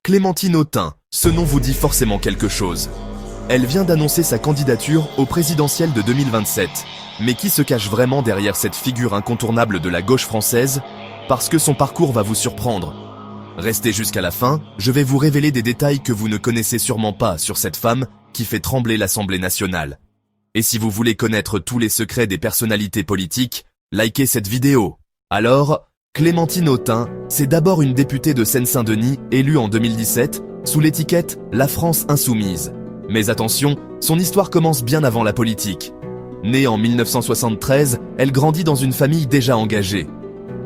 Clémentine Autain, ce nom vous dit forcément quelque chose. Elle vient d'annoncer sa candidature au présidentiel de 2027. Mais qui se cache vraiment derrière cette figure incontournable de la gauche française? Parce que son parcours va vous surprendre. Restez jusqu'à la fin, je vais vous révéler des détails que vous ne connaissez sûrement pas sur cette femme qui fait trembler l'Assemblée nationale. Et si vous voulez connaître tous les secrets des personnalités politiques, likez cette vidéo. Alors, Clémentine Autain, c'est d'abord une députée de Seine-Saint-Denis, élue en 2017, sous l'étiquette « La France Insoumise ». Mais attention, son histoire commence bien avant la politique. Née en 1973, elle grandit dans une famille déjà engagée.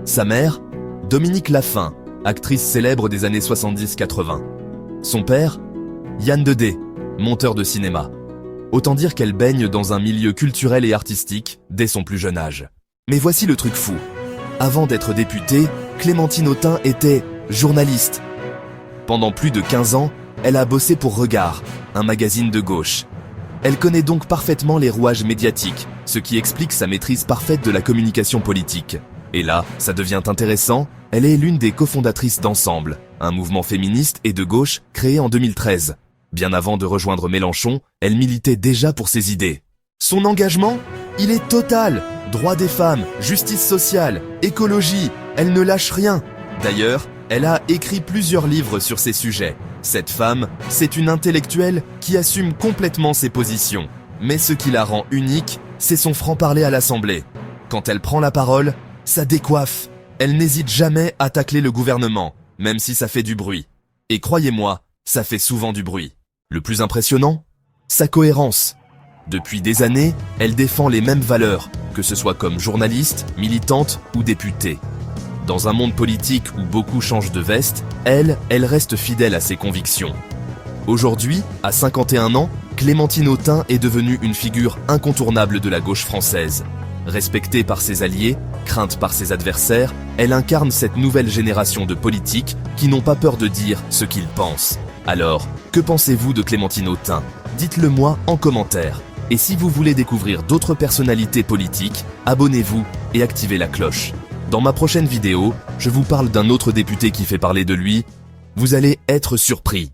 Sa mère, Dominique Laffin, actrice célèbre des années 70-80. Son père, Yann Dedé, monteur de cinéma. Autant dire qu'elle baigne dans un milieu culturel et artistique dès son plus jeune âge. Mais voici le truc fou. Avant d'être députée, Clémentine Autain était journaliste. Pendant plus de 15 ans, elle a bossé pour Regard, un magazine de gauche. Elle connaît donc parfaitement les rouages médiatiques, ce qui explique sa maîtrise parfaite de la communication politique. Et là, ça devient intéressant, elle est l'une des cofondatrices d'Ensemble, un mouvement féministe et de gauche créé en 2013. Bien avant de rejoindre Mélenchon, elle militait déjà pour ses idées. Son engagement? Il est total. Droits des femmes, justice sociale, écologie, elle ne lâche rien. D'ailleurs, elle a écrit plusieurs livres sur ces sujets. Cette femme, c'est une intellectuelle qui assume complètement ses positions. Mais ce qui la rend unique, c'est son franc-parler à l'Assemblée. Quand elle prend la parole, ça décoiffe. Elle n'hésite jamais à tacler le gouvernement, même si ça fait du bruit. Et croyez-moi, ça fait souvent du bruit. Le plus impressionnant? Sa cohérence. Depuis des années, elle défend les mêmes valeurs, que ce soit comme journaliste, militante ou députée. Dans un monde politique où beaucoup changent de veste, elle reste fidèle à ses convictions. Aujourd'hui, à 51 ans, Clémentine Autain est devenue une figure incontournable de la gauche française. Respectée par ses alliés, crainte par ses adversaires, elle incarne cette nouvelle génération de politiques qui n'ont pas peur de dire ce qu'ils pensent. Alors, que pensez-vous de Clémentine Autain? Dites-le moi en commentaire. Et si vous voulez découvrir d'autres personnalités politiques, abonnez-vous et activez la cloche. Dans ma prochaine vidéo, je vous parle d'un autre député qui fait parler de lui. Vous allez être surpris.